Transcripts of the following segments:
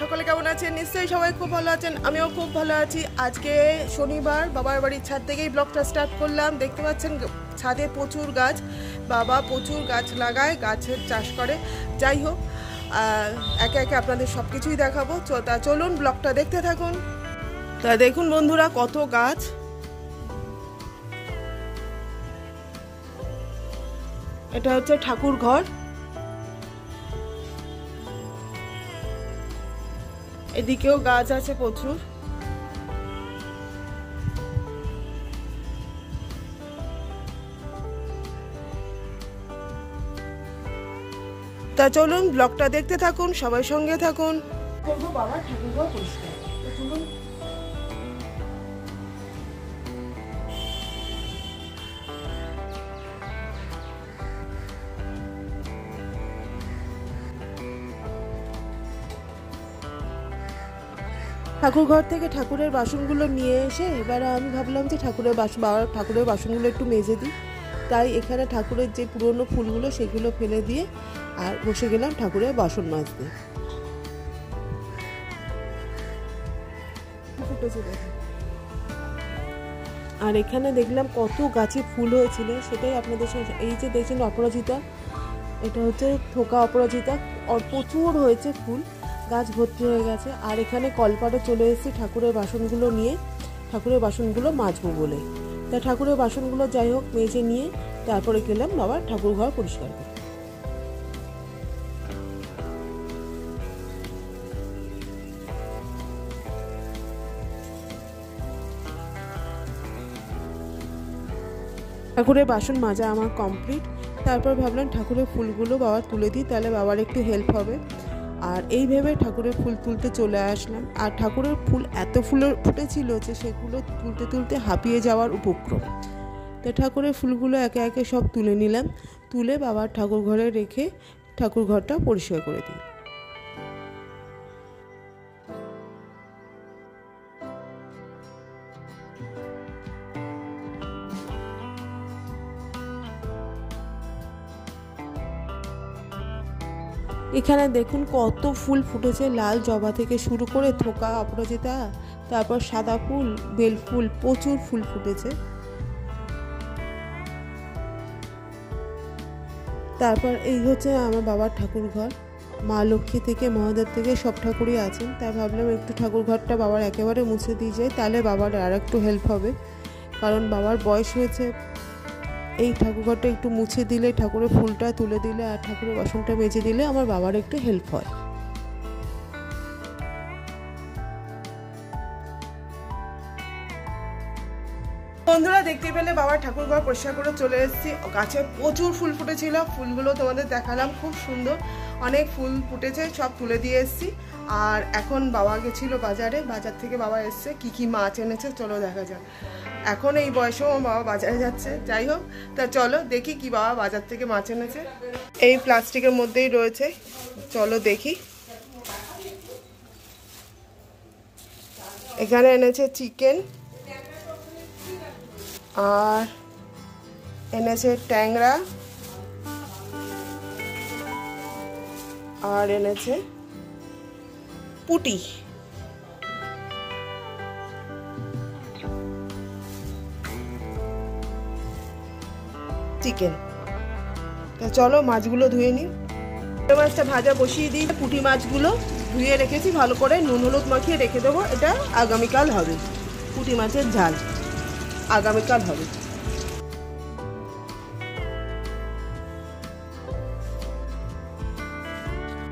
সকলে কেমন আছেন? নিশ্চয়ই সবাই খুব ভালো আছেন, আমিও খুব ভালো আছি। আজকে শনিবার, বাবার বাড়ির ছাদ থেকেই ব্লগটা স্টার্ট করলাম। দেখতে পাচ্ছেন ছাদে প্রচুর গাছ, বাবা প্রচুর গাছ লাগায়, গাছের চাষ করে। যাই হোক, একে একে আপনাদের সব কিছুই দেখাবো। তা চলুন ব্লগটা দেখতে থাকুন। তা দেখুন বন্ধুরা, কত গাছ। এটা হচ্ছে ঠাকুর ঘর। এদিকেও গাছ আছে প্রচুর। তা চলুন ব্লগটা দেখতে থাকুন, সবাই সঙ্গে থাকুন। করবো বাবা ঠাকুর ঘর পরিষ্কার। চলুন। ঠাকুর ঘর থেকে ঠাকুরের বাসনগুলো নিয়ে এসে এবারে আমি ভাবলাম যে ঠাকুরের বাসনগুলো একটু মেজে দিই। তাই এখানে ঠাকুরের যে পুরনো ফুলগুলো সেগুলো ফেলে দিয়ে আর বসে গেলাম ঠাকুরের বাসন মাজতে। আর এখানে দেখলাম কত গাছে ফুল হয়েছিল, সেটাই আপনাদের সাথে। এই যে দেখছেন অপরাজিতা, এটা হচ্ছে থোকা অপরাজিতা, প্রচুর হয়েছে ফুল, গাছ ভর্তি হয়ে গেছে। আর এখানে কলপাড়ে চলে এসেছি ঠাকুরের বাসনগুলো নিয়ে, ঠাকুরের বাসনগুলো মাজবো বলে। তা ঠাকুরের বাসনগুলো যাই হোক মেজে নিয়ে তারপরে গেলাম বাবার ঠাকুর ঘর পরিষ্কার করতে। ঠাকুরের বাসন মাজা আমার কমপ্লিট। তারপর ভাবলাম ঠাকুরের ফুলগুলো বাবার তুলে দিই, তাহলে বাবার একটু হেল্প হবে। আর এই ভেবে ঠাকুরের ফুল তুলতে চলে আসলাম। আর ঠাকুরের ফুল এত ফুটেছিল যে সেগুলো তুলতে তুলতে হাঁপিয়ে যাওয়ার উপক্রম। তো ঠাকুরের ফুলগুলো একে একে সব তুলে নিলাম, তুলে বাবার ঠাকুর ঘরে রেখে ঠাকুর ঘরটা পরিষ্কার করে দিই। এখানে দেখুন কত ফুল ফুটেছে, লাল জবা থেকে শুরু করে থোকা অপরাজিতা, তারপর সাদা ফুল, বেল ফুল, প্রচুর ফুল ফুটেছে। তারপর এই হচ্ছে আমার বাবার ঠাকুর ঘর। মা লক্ষ্মী থেকে মহাদেব থেকে সব ঠাকুরই আছেন। তাই ভাবলাম একটু ঠাকুর ঘরটা বাবার একেবারে মুছে দিয়ে যায়, তাহলে বাবার আর একটু হেল্প হবে। কারণ বাবার বয়স হয়েছে, এই ঠাকুর ঘরটা একটু মুছে দিলে, ঠাকুরের ফুলটা তুলে দিলে আর ঠাকুরের বাসনটা মেজে দিলে আমার বাবার একটু হেল্প হয়। বন্ধুরা দেখতে পেলে বাবার ঠাকুর ঘর পরিষ্কার করে চলে এসেছি। গাছে প্রচুর ফুল ফুটেছিল, ফুলগুলো তোমাদের দেখালাম, খুব সুন্দর অনেক ফুল ফুটেছে, সব তুলে দিয়ে এসেছি। আর এখন বাবা গেছিল বাজারে, বাজার থেকে বাবা এসছে, কি কি মাছ এনেছে চলো দেখা যাক। এখন এই বয়সেও আমার বাবা বাজারে যাচ্ছে। যাই হোক, তা চলো দেখি কি বাবা বাজার থেকে মাছ এনেছে। এই প্লাস্টিকের মধ্যেই রয়েছে, চলো দেখি। এখানে এনেছে চিকেন, আর এনেছে ট্যাংরা, আর এনেছে পুঁটি। চিকেন। তা চলো মাছগুলো ধুয়ে নিই। মাছটা ভাজা বসিয়ে দিই। পুঁটি মাছগুলো ধুয়ে রেখেছি ভালো করে, নুন হলুদ মাখিয়ে রেখে দেবো। এটা আগামীকাল হবে, পুঁটি মাছের ঝাল আগামীকাল হবে।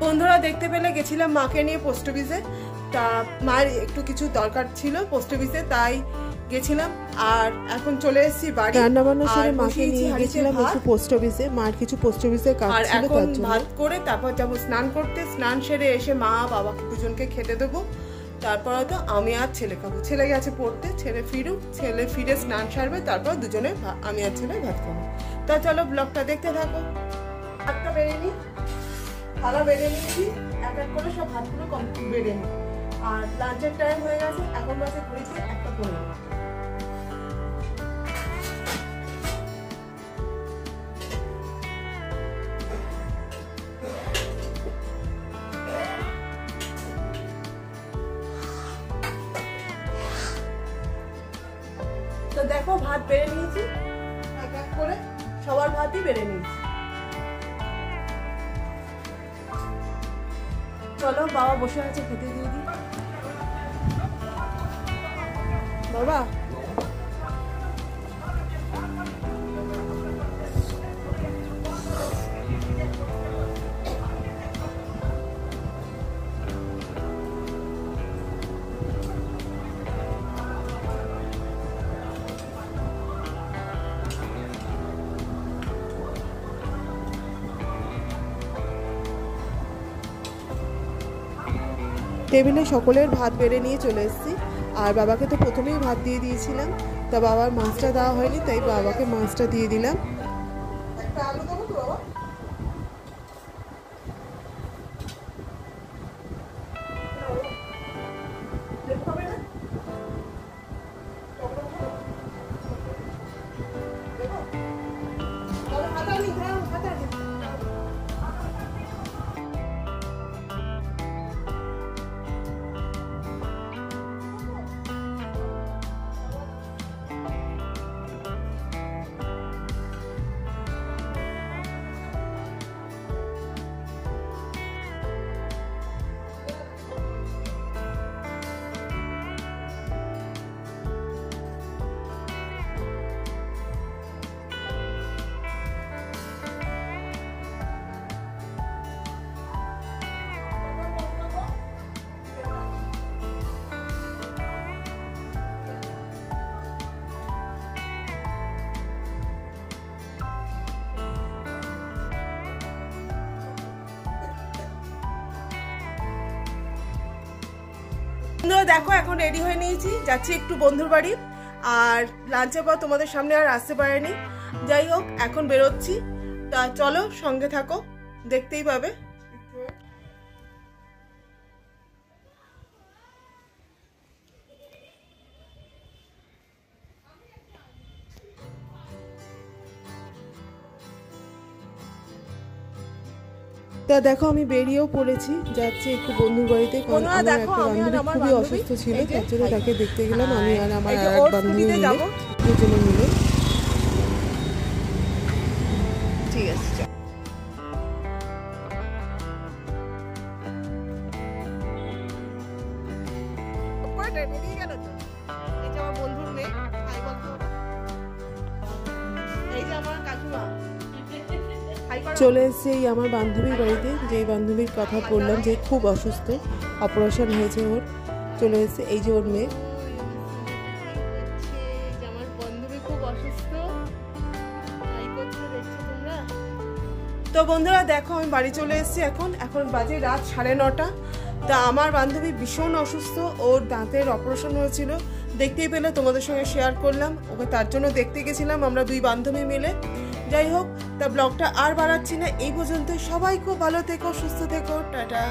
বন্ধুরা দেখতে পেলে গেছিলাম মাকে নিয়ে পোস্ট অফিসে। তা মায়ের একটু কিছু দরকার ছিল পোস্ট অফিসে, তাই গেছিলাম। আর এখন চলে এসেছি বাড়ি। রান্না বান্না সেরে মাকে নিয়ে গেছিলাম একটু পোস্ট অফিসে, মার কিছু পোস্ট অফিসে কাজ ছিল, তার জন্য ভাত করে তারপর যাবো স্নান করতে। স্নান সেরে এসে মা বাবাকে দুজনকে খেতে দেবো। তারপর হয়তো আমি আর ছেলে খাবো। ছেলে গেছে পড়তে, ছেলে ফিরে স্নান সারবে, তারপর দুজনে আমি আর ছেলে ভাত খাবো। তা চলো ব্লগটা দেখতে থাকো। ভাতটা বেড়ে নিই, থালা বেড়ে নিয়েছি, এক এক করে সব ভাতগুলো কমপ্লিট বেড়ে নিই। আর লাঞ্চের টাইম হয়ে গেছে, এখন বাজে ঘড়িতে 1:15। তো দেখো ভাত বেড়ে নিয়েছি, এক এক করে সবার ভাতই বেড়ে নিয়েছি। চলো বাবা বসে আছে, খেতে দিয়ে দিই। বাবা টেবিলে সকলের ভাত বেড়ে নিয়ে চলে এসেছি। আর বাবাকে তো প্রথমেই ভাত দিয়ে দিয়েছিলাম, তা বাবার মাছটা দেওয়া হয়নি, তাই বাবাকে মাছটা দিয়ে দিলাম। একটা আলু দেবো তো বাবা? দেখো এখন রেডি হয়ে নিয়েছি, যাচ্ছি একটু বন্ধুর বাড়ি। আর লাঞ্চের পর তোমাদের সামনে আর আসতে পারেনি, যাই হোক এখন বেরোচ্ছি। তা চলো সঙ্গে থাকো, দেখতেই পাবে। তা দেখো আমি বেরিয়েও পড়েছি, যাচ্ছি একটু বন্ধুর বাড়িতে। কারণ আমার একটা বান্ধবী খুবই অসুস্থ ছিল, তার জন্য তাকে দেখতে গেলাম আমি আর আমার এক বান্ধবী মিলে, দুজনে মিলে। ঠিক আছে বন্ধুর মেয়ে, এই যে আমার কাকিমা চলে এসেছে আমার বান্ধবীর বাড়িতে, যেই বান্ধবীর কথা বললাম যে খুব অসুস্থ, অপারেশন হয়েছে ওর। চলে এসেছে এই যে ওর মেয়ে। আমার বান্ধবী খুব অসুস্থ। তো বন্ধুরা দেখো আমি বাড়ি চলে এসেছি, এখন বাজে রাত 9:30। তা আমার বান্ধবী ভীষণ অসুস্থ, ওর দাঁতের অপারেশন হয়েছিল, দেখতেই পেলে, তোমাদের সঙ্গে শেয়ার করলাম। ওকে তার জন্য দেখতে গেছিলাম আমরা দুই বান্ধবী মিলে। যাই হোক, তা ব্লগটা আর বাড়াচ্ছি না, এই পর্যন্ত। সবাই খুব ভালো থেকো, সুস্থ থেকো, টাটা।